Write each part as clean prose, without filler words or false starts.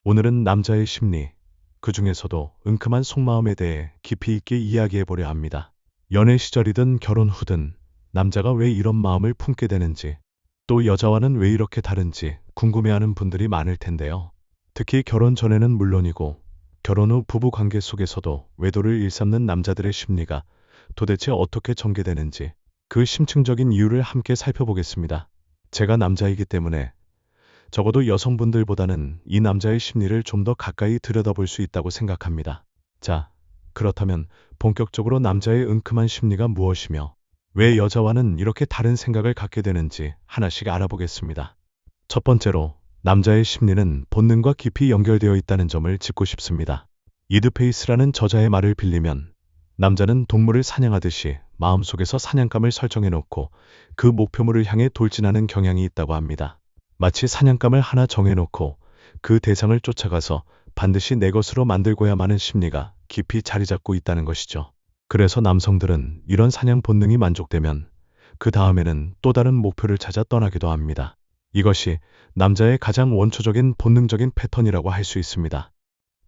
오늘은 남자의 심리, 그 중에서도 은큼한 속마음에 대해 깊이 있게 이야기해 보려 합니다. 연애 시절이든 결혼 후든 남자가 왜 이런 마음을 품게 되는지, 또 여자와는 왜 이렇게 다른지 궁금해하는 분들이 많을 텐데요. 특히 결혼 전에는 물론이고 결혼 후 부부 관계 속에서도 외도를 일삼는 남자들의 심리가 도대체 어떻게 전개되는지 그 심층적인 이유를 함께 살펴보겠습니다. 제가 남자이기 때문에 적어도 여성분들보다는 이 남자의 심리를 좀 더 가까이 들여다볼 수 있다고 생각합니다. 자, 그렇다면 본격적으로 남자의 은큼한 심리가 무엇이며 왜 여자와는 이렇게 다른 생각을 갖게 되는지 하나씩 알아보겠습니다. 첫 번째로, 남자의 심리는 본능과 깊이 연결되어 있다는 점을 짚고 싶습니다. 이드페이스라는 저자의 말을 빌리면 남자는 동물을 사냥하듯이 마음속에서 사냥감을 설정해 놓고 그 목표물을 향해 돌진하는 경향이 있다고 합니다. 마치 사냥감을 하나 정해놓고 그 대상을 쫓아가서 반드시 내 것으로 만들고야만 하는 심리가 깊이 자리 잡고 있다는 것이죠. 그래서 남성들은 이런 사냥 본능이 만족되면 그 다음에는 또 다른 목표를 찾아 떠나기도 합니다. 이것이 남자의 가장 원초적인 본능적인 패턴이라고 할 수 있습니다.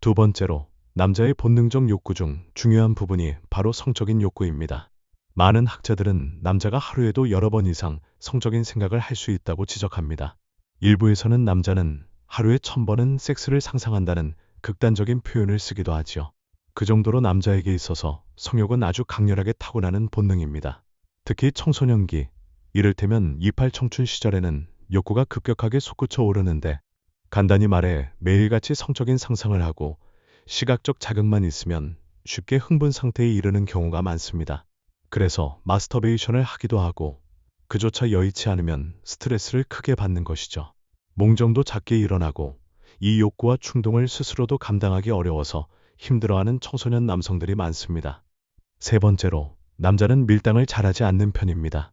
두 번째로, 남자의 본능적 욕구 중 중요한 부분이 바로 성적인 욕구입니다. 많은 학자들은 남자가 하루에도 여러 번 이상 성적인 생각을 할 수 있다고 지적합니다. 일부에서는 남자는 하루에 1000번은 섹스를 상상한다는 극단적인 표현을 쓰기도 하지요. 그 정도로 남자에게 있어서 성욕은 아주 강렬하게 타고나는 본능입니다. 특히 청소년기, 이를테면 이팔 청춘 시절에는 욕구가 급격하게 솟구쳐 오르는데, 간단히 말해 매일같이 성적인 상상을 하고 시각적 자극만 있으면 쉽게 흥분 상태에 이르는 경우가 많습니다. 그래서 마스터베이션을 하기도 하고 그조차 여의치 않으면 스트레스를 크게 받는 것이죠. 몽정도 작게 일어나고 이 욕구와 충동을 스스로도 감당하기 어려워서 힘들어하는 청소년 남성들이 많습니다. 세 번째로, 남자는 밀당을 잘하지 않는 편입니다.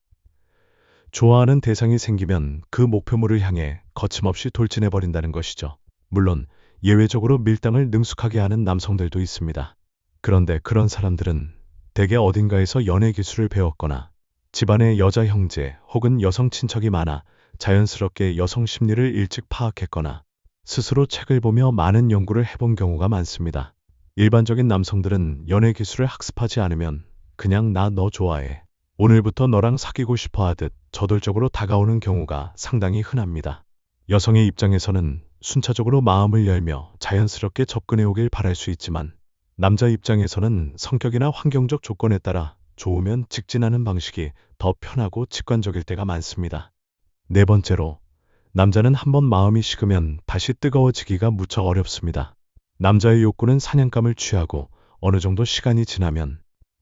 좋아하는 대상이 생기면 그 목표물을 향해 거침없이 돌진해버린다는 것이죠. 물론 예외적으로 밀당을 능숙하게 하는 남성들도 있습니다. 그런데 그런 사람들은 대개 어딘가에서 연애 기술을 배웠거나 집안에 여자 형제 혹은 여성 친척이 많아 자연스럽게 여성 심리를 일찍 파악했거나 스스로 책을 보며 많은 연구를 해본 경우가 많습니다. 일반적인 남성들은 연애 기술을 학습하지 않으면 그냥 나 너 좋아해, 오늘부터 너랑 사귀고 싶어 하듯 저돌적으로 다가오는 경우가 상당히 흔합니다. 여성의 입장에서는 순차적으로 마음을 열며 자연스럽게 접근해 오길 바랄 수 있지만, 남자 입장에서는 성격이나 환경적 조건에 따라 좋으면 직진하는 방식이 더 편하고 직관적일 때가 많습니다. 네 번째로, 남자는 한번 마음이 식으면 다시 뜨거워지기가 무척 어렵습니다. 남자의 욕구는 사냥감을 취하고 어느 정도 시간이 지나면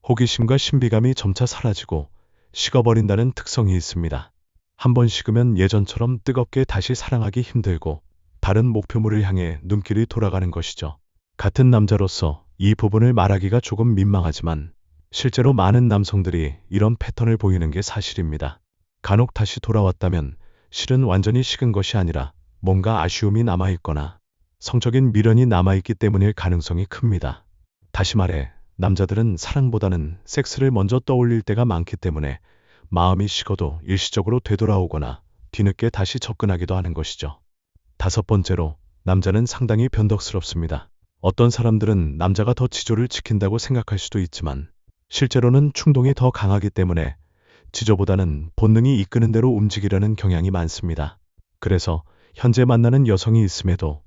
호기심과 신비감이 점차 사라지고 식어버린다는 특성이 있습니다. 한번 식으면 예전처럼 뜨겁게 다시 사랑하기 힘들고 다른 목표물을 향해 눈길이 돌아가는 것이죠. 같은 남자로서 이 부분을 말하기가 조금 민망하지만 실제로 많은 남성들이 이런 패턴을 보이는 게 사실입니다. 간혹 다시 돌아왔다면 실은 완전히 식은 것이 아니라 뭔가 아쉬움이 남아있거나 성적인 미련이 남아있기 때문일 가능성이 큽니다. 다시 말해, 남자들은 사랑보다는 섹스를 먼저 떠올릴 때가 많기 때문에 마음이 식어도 일시적으로 되돌아오거나 뒤늦게 다시 접근하기도 하는 것이죠. 다섯 번째로, 남자는 상당히 변덕스럽습니다. 어떤 사람들은 남자가 더 지조를 지킨다고 생각할 수도 있지만 실제로는 충동이 더 강하기 때문에 지조보다는 본능이 이끄는 대로 움직이려는 경향이 많습니다. 그래서 현재 만나는 여성이 있음에도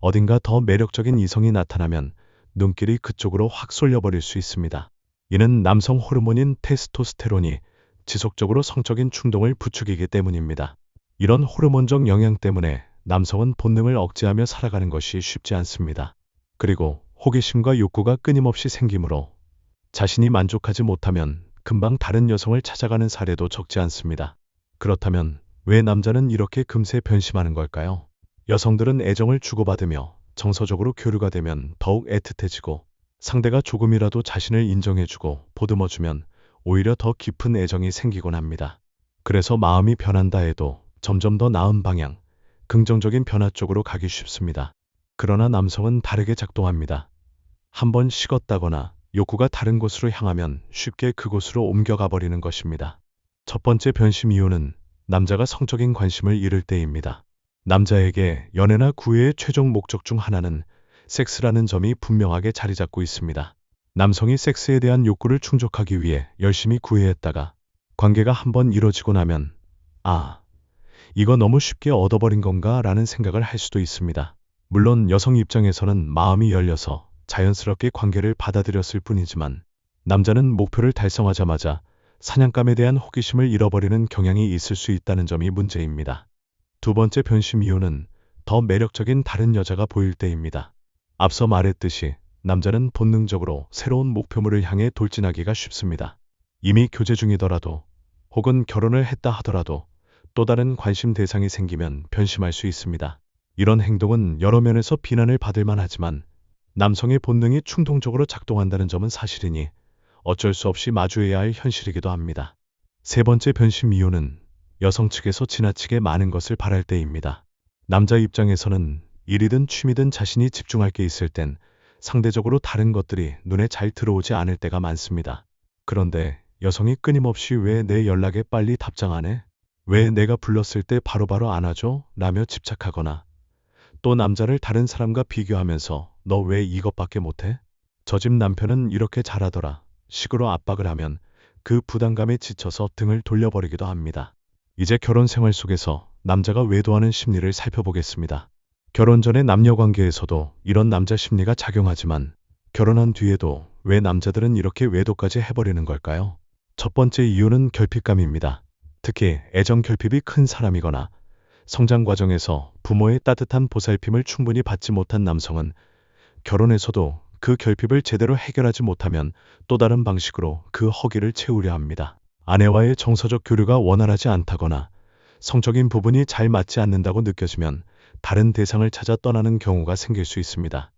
어딘가 더 매력적인 이성이 나타나면 눈길이 그쪽으로 확 쏠려버릴 수 있습니다. 이는 남성 호르몬인 테스토스테론이 지속적으로 성적인 충동을 부추기기 때문입니다. 이런 호르몬적 영향 때문에 남성은 본능을 억제하며 살아가는 것이 쉽지 않습니다. 그리고 호기심과 욕구가 끊임없이 생기므로 자신이 만족하지 못하면 금방 다른 여성을 찾아가는 사례도 적지 않습니다. 그렇다면 왜 남자는 이렇게 금세 변심하는 걸까요? 여성들은 애정을 주고받으며 정서적으로 교류가 되면 더욱 애틋해지고, 상대가 조금이라도 자신을 인정해주고 보듬어주면 오히려 더 깊은 애정이 생기곤 합니다. 그래서 마음이 변한다 해도 점점 더 나은 방향, 긍정적인 변화 쪽으로 가기 쉽습니다. 그러나 남성은 다르게 작동합니다. 한번 식었다거나 욕구가 다른 곳으로 향하면 쉽게 그곳으로 옮겨가 버리는 것입니다. 첫 번째 변심 이유는 남자가 성적인 관심을 잃을 때입니다. 남자에게 연애나 구애의 최종 목적 중 하나는 섹스라는 점이 분명하게 자리 잡고 있습니다. 남성이 섹스에 대한 욕구를 충족하기 위해 열심히 구애했다가 관계가 한번 이뤄지고 나면 아, 이거 너무 쉽게 얻어버린 건가 라는 생각을 할 수도 있습니다. 물론 여성 입장에서는 마음이 열려서 자연스럽게 관계를 받아들였을 뿐이지만 남자는 목표를 달성하자마자 사냥감에 대한 호기심을 잃어버리는 경향이 있을 수 있다는 점이 문제입니다. 두 번째 변심 이유는 더 매력적인 다른 여자가 보일 때입니다. 앞서 말했듯이 남자는 본능적으로 새로운 목표물을 향해 돌진하기가 쉽습니다. 이미 교제 중이더라도 혹은 결혼을 했다 하더라도 또 다른 관심 대상이 생기면 변심할 수 있습니다. 이런 행동은 여러 면에서 비난을 받을 만하지만 남성의 본능이 충동적으로 작동한다는 점은 사실이니 어쩔 수 없이 마주해야 할 현실이기도 합니다. 세 번째 변심 이유는 여성 측에서 지나치게 많은 것을 바랄 때입니다. 남자 입장에서는 일이든 취미든 자신이 집중할 게 있을 땐 상대적으로 다른 것들이 눈에 잘 들어오지 않을 때가 많습니다. 그런데 여성이 끊임없이 왜 내 연락에 빨리 답장 안 해? 왜 내가 불렀을 때 바로바로 안 와줘? 라며 집착하거나 또 남자를 다른 사람과 비교하면서 너 왜 이것밖에 못해? 저 집 남편은 이렇게 잘하더라 식으로 압박을 하면 그 부담감에 지쳐서 등을 돌려버리기도 합니다. 이제 결혼 생활 속에서 남자가 외도하는 심리를 살펴보겠습니다. 결혼 전의 남녀 관계에서도 이런 남자 심리가 작용하지만 결혼한 뒤에도 왜 남자들은 이렇게 외도까지 해버리는 걸까요? 첫 번째 이유는 결핍감입니다. 특히 애정 결핍이 큰 사람이거나 성장 과정에서 부모의 따뜻한 보살핌을 충분히 받지 못한 남성은 결혼에서도 그 결핍을 제대로 해결하지 못하면 또 다른 방식으로 그 허기를 채우려 합니다. 아내와의 정서적 교류가 원활하지 않다거나 성적인 부분이 잘 맞지 않는다고 느껴지면 다른 대상을 찾아 떠나는 경우가 생길 수 있습니다.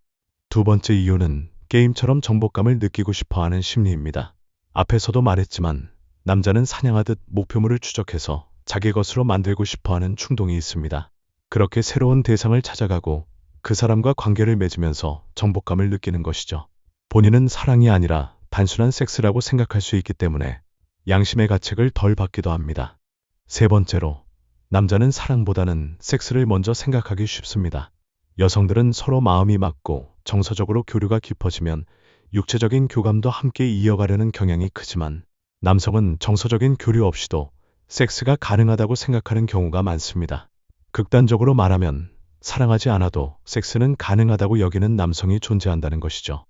두 번째 이유는 게임처럼 정복감을 느끼고 싶어하는 심리입니다. 앞에서도 말했지만 남자는 사냥하듯 목표물을 추적해서 자기 것으로 만들고 싶어하는 충동이 있습니다. 그렇게 새로운 대상을 찾아가고 그 사람과 관계를 맺으면서 정복감을 느끼는 것이죠. 본인은 사랑이 아니라 단순한 섹스라고 생각할 수 있기 때문에 양심의 가책을 덜 받기도 합니다. 세 번째로, 남자는 사랑보다는 섹스를 먼저 생각하기 쉽습니다. 여성들은 서로 마음이 맞고 정서적으로 교류가 깊어지면 육체적인 교감도 함께 이어가려는 경향이 크지만 남성은 정서적인 교류 없이도 섹스가 가능하다고 생각하는 경우가 많습니다. 극단적으로 말하면 사랑하지 않아도 섹스는 가능하다고 여기는 남성이 존재한다는 것이죠.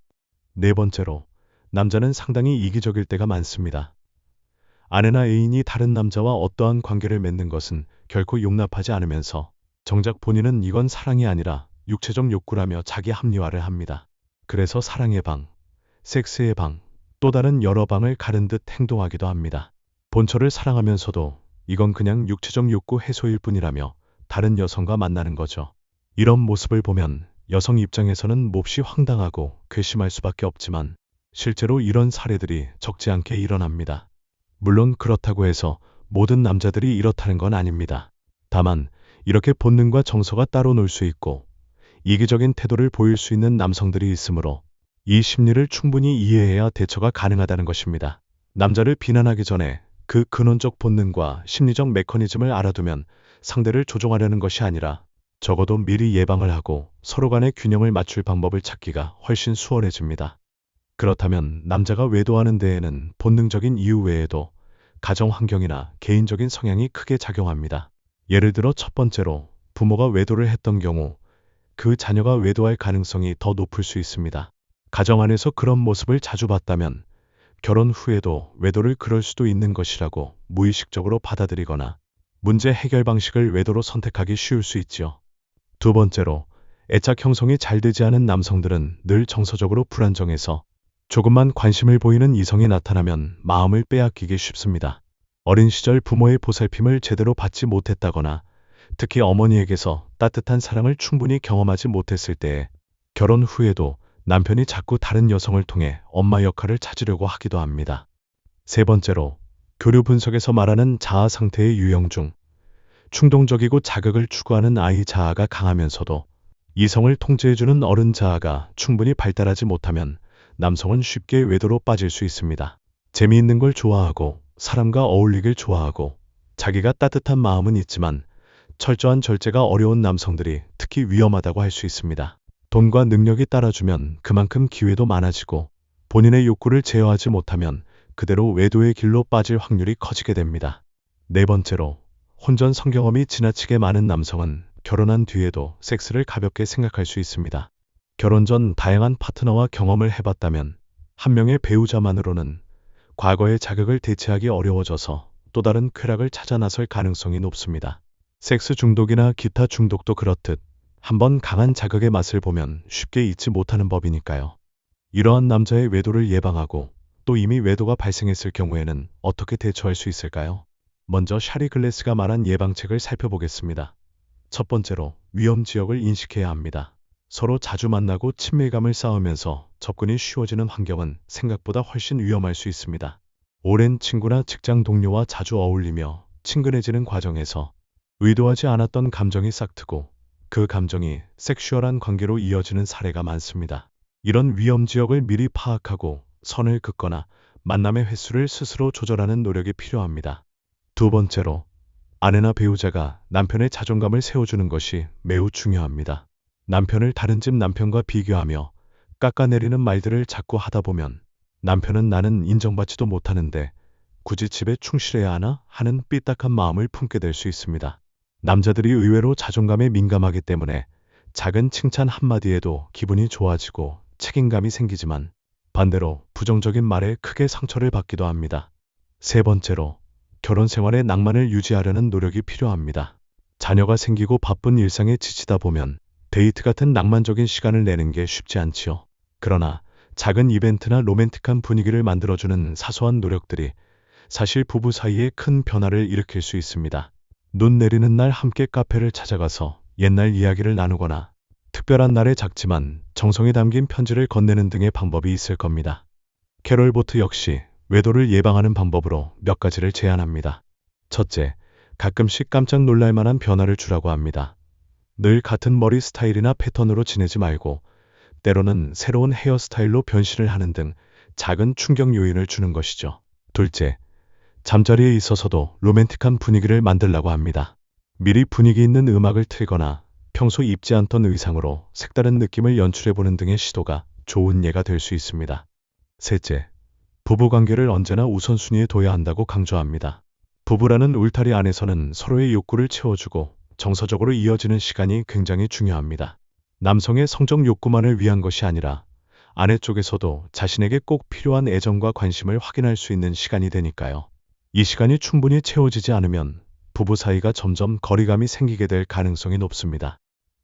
네 번째로, 남자는 상당히 이기적일 때가 많습니다. 아내나 애인이 다른 남자와 어떠한 관계를 맺는 것은 결코 용납하지 않으면서 정작 본인은 이건 사랑이 아니라 육체적 욕구라며 자기 합리화를 합니다. 그래서 사랑의 방, 섹스의 방, 또 다른 여러 방을 가른 듯 행동하기도 합니다. 본처를 사랑하면서도 이건 그냥 육체적 욕구 해소일 뿐이라며 다른 여성과 만나는 거죠. 이런 모습을 보면 여성 입장에서는 몹시 황당하고 괘씸할 수밖에 없지만 실제로 이런 사례들이 적지 않게 일어납니다. 물론 그렇다고 해서 모든 남자들이 이렇다는 건 아닙니다. 다만 이렇게 본능과 정서가 따로 놀 수 있고 이기적인 태도를 보일 수 있는 남성들이 있으므로 이 심리를 충분히 이해해야 대처가 가능하다는 것입니다. 남자를 비난하기 전에 그 근원적 본능과 심리적 메커니즘을 알아두면 상대를 조종하려는 것이 아니라 적어도 미리 예방을 하고 서로 간의 균형을 맞출 방법을 찾기가 훨씬 수월해집니다. 그렇다면 남자가 외도하는 데에는 본능적인 이유 외에도 가정 환경이나 개인적인 성향이 크게 작용합니다. 예를 들어 첫 번째로 부모가 외도를 했던 경우 그 자녀가 외도할 가능성이 더 높을 수 있습니다. 가정 안에서 그런 모습을 자주 봤다면 결혼 후에도 외도를 그럴 수도 있는 것이라고 무의식적으로 받아들이거나 문제 해결 방식을 외도로 선택하기 쉬울 수 있지요. 두 번째로, 애착 형성이 잘 되지 않은 남성들은 늘 정서적으로 불안정해서 조금만 관심을 보이는 이성이 나타나면 마음을 빼앗기기 쉽습니다. 어린 시절 부모의 보살핌을 제대로 받지 못했다거나 특히 어머니에게서 따뜻한 사랑을 충분히 경험하지 못했을 때에 결혼 후에도 남편이 자꾸 다른 여성을 통해 엄마 역할을 찾으려고 하기도 합니다. 세 번째로, 교류 분석에서 말하는 자아 상태의 유형 중 충동적이고 자극을 추구하는 아이 자아가 강하면서도 이성을 통제해주는 어른 자아가 충분히 발달하지 못하면 남성은 쉽게 외도로 빠질 수 있습니다. 재미있는 걸 좋아하고 사람과 어울리길 좋아하고 자기가 따뜻한 마음은 있지만 철저한 절제가 어려운 남성들이 특히 위험하다고 할 수 있습니다. 돈과 능력이 따라주면 그만큼 기회도 많아지고 본인의 욕구를 제어하지 못하면 그대로 외도의 길로 빠질 확률이 커지게 됩니다. 네 번째로, 혼전 성경험이 지나치게 많은 남성은 결혼한 뒤에도 섹스를 가볍게 생각할 수 있습니다. 결혼 전 다양한 파트너와 경험을 해봤다면 한 명의 배우자만으로는 과거의 자극을 대체하기 어려워져서 또 다른 쾌락을 찾아 나설 가능성이 높습니다. 섹스 중독이나 기타 중독도 그렇듯 한번 강한 자극의 맛을 보면 쉽게 잊지 못하는 법이니까요. 이러한 남자의 외도를 예방하고 또 이미 외도가 발생했을 경우에는 어떻게 대처할 수 있을까요? 먼저 샤리 글래스가 말한 예방책을 살펴보겠습니다. 첫 번째로, 위험 지역을 인식해야 합니다. 서로 자주 만나고 친밀감을 쌓으면서 접근이 쉬워지는 환경은 생각보다 훨씬 위험할 수 있습니다. 오랜 친구나 직장 동료와 자주 어울리며 친근해지는 과정에서 의도하지 않았던 감정이 싹트고 그 감정이 섹슈얼한 관계로 이어지는 사례가 많습니다. 이런 위험 지역을 미리 파악하고 선을 긋거나 만남의 횟수를 스스로 조절하는 노력이 필요합니다. 두 번째로, 아내나 배우자가 남편의 자존감을 세워주는 것이 매우 중요합니다. 남편을 다른 집 남편과 비교하며 깎아내리는 말들을 자꾸 하다 보면 남편은 나는 인정받지도 못하는데 굳이 집에 충실해야 하나 하는 삐딱한 마음을 품게 될 수 있습니다. 남자들이 의외로 자존감에 민감하기 때문에 작은 칭찬 한마디에도 기분이 좋아지고 책임감이 생기지만 반대로 부정적인 말에 크게 상처를 받기도 합니다. 세 번째로, 결혼 생활의 낭만을 유지하려는 노력이 필요합니다. 자녀가 생기고 바쁜 일상에 지치다 보면 데이트 같은 낭만적인 시간을 내는 게 쉽지 않지요. 그러나 작은 이벤트나 로맨틱한 분위기를 만들어주는 사소한 노력들이 사실 부부 사이에 큰 변화를 일으킬 수 있습니다. 눈 내리는 날 함께 카페를 찾아가서 옛날 이야기를 나누거나 특별한 날에 작지만 정성이 담긴 편지를 건네는 등의 방법이 있을 겁니다. 캐롤 보트 역시 외도를 예방하는 방법으로 몇 가지를 제안합니다. 첫째, 가끔씩 깜짝 놀랄 만한 변화를 주라고 합니다. 늘 같은 머리 스타일이나 패턴으로 지내지 말고 때로는 새로운 헤어스타일로 변신을 하는 등 작은 충격 요인을 주는 것이죠. 둘째, 잠자리에 있어서도 로맨틱한 분위기를 만들라고 합니다. 미리 분위기 있는 음악을 틀거나 평소 입지 않던 의상으로 색다른 느낌을 연출해보는 등의 시도가 좋은 예가 될 수 있습니다. 셋째, 부부관계를 언제나 우선순위에 둬야 한다고 강조합니다. 부부라는 울타리 안에서는 서로의 욕구를 채워주고 정서적으로 이어지는 시간이 굉장히 중요합니다. 남성의 성적 욕구만을 위한 것이 아니라 아내 쪽에서도 자신에게 꼭 필요한 애정과 관심을 확인할 수 있는 시간이 되니까요. 이 시간이 충분히 채워지지 않으면 부부 사이가 점점 거리감이 생기게 될 가능성이 높습니다.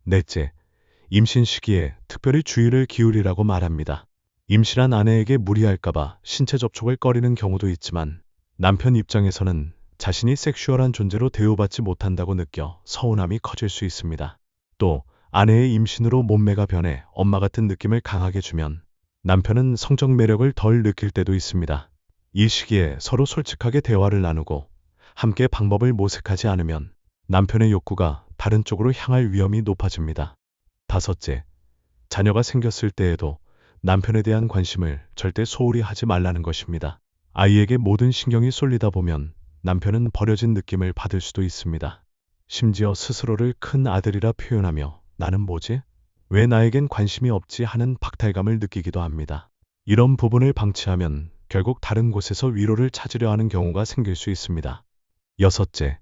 넷째, 임신 시기에 특별히 주의를 기울이라고 말합니다. 임신한 아내에게 무리할까봐 신체 접촉을 꺼리는 경우도 있지만 남편 입장에서는 자신이 섹슈얼한 존재로 대우받지 못한다고 느껴 서운함이 커질 수 있습니다. 또 아내의 임신으로 몸매가 변해 엄마 같은 느낌을 강하게 주면 남편은 성적 매력을 덜 느낄 때도 있습니다. 이 시기에 서로 솔직하게 대화를 나누고 함께 방법을 모색하지 않으면 남편의 욕구가 다른 쪽으로 향할 위험이 높아집니다. 다섯째, 자녀가 생겼을 때에도 남편에 대한 관심을 절대 소홀히 하지 말라는 것입니다. 아이에게 모든 신경이 쏠리다 보면 남편은 버려진 느낌을 받을 수도 있습니다. 심지어 스스로를 큰 아들이라 표현하며 나는 뭐지? 왜 나에겐 관심이 없지 하는 박탈감을 느끼기도 합니다. 이런 부분을 방치하면 결국 다른 곳에서 위로를 찾으려 하는 경우가 생길 수 있습니다. 여섯째,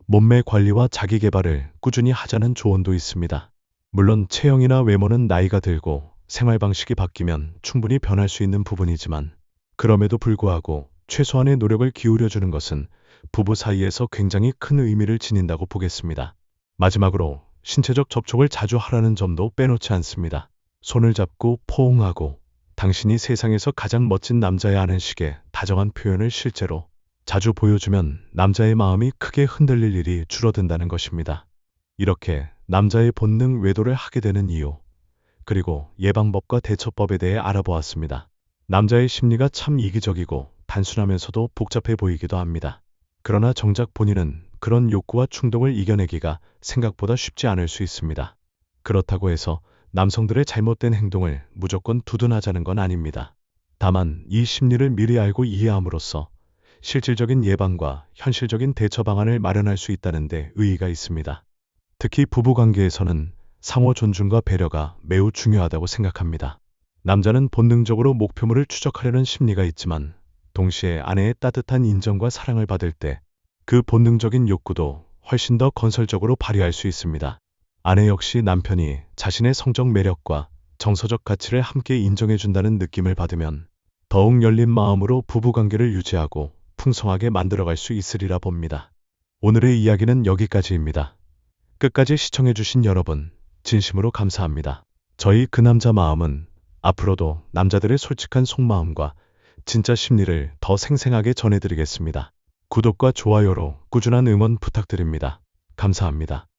몸매 관리와 자기 개발을 꾸준히 하자는 조언도 있습니다. 물론 체형이나 외모는 나이가 들고 생활 방식이 바뀌면 충분히 변할 수 있는 부분이지만 그럼에도 불구하고 최소한의 노력을 기울여주는 것은 부부 사이에서 굉장히 큰 의미를 지닌다고 보겠습니다. 마지막으로 신체적 접촉을 자주 하라는 점도 빼놓지 않습니다. 손을 잡고 포옹하고 당신이 세상에서 가장 멋진 남자야 하는 식의 다정한 표현을 실제로 자주 보여주면 남자의 마음이 크게 흔들릴 일이 줄어든다는 것입니다. 이렇게 남자의 본능 외도를 하게 되는 이유, 그리고 예방법과 대처법에 대해 알아보았습니다. 남자의 심리가 참 이기적이고 단순하면서도 복잡해 보이기도 합니다. 그러나 정작 본인은 그런 욕구와 충동을 이겨내기가 생각보다 쉽지 않을 수 있습니다. 그렇다고 해서 남성들의 잘못된 행동을 무조건 두둔하자는 건 아닙니다. 다만 이 심리를 미리 알고 이해함으로써 실질적인 예방과 현실적인 대처 방안을 마련할 수 있다는 데 의의가 있습니다. 특히 부부관계에서는 상호 존중과 배려가 매우 중요하다고 생각합니다. 남자는 본능적으로 목표물을 추적하려는 심리가 있지만 동시에 아내의 따뜻한 인정과 사랑을 받을 때 그 본능적인 욕구도 훨씬 더 건설적으로 발휘할 수 있습니다. 아내 역시 남편이 자신의 성적 매력과 정서적 가치를 함께 인정해준다는 느낌을 받으면 더욱 열린 마음으로 부부관계를 유지하고 풍성하게 만들어갈 수 있으리라 봅니다. 오늘의 이야기는 여기까지입니다. 끝까지 시청해주신 여러분, 진심으로 감사합니다. 저희 그 남자 마음은 앞으로도 남자들의 솔직한 속마음과 진짜 심리를 더 생생하게 전해드리겠습니다. 구독과 좋아요로 꾸준한 응원 부탁드립니다. 감사합니다.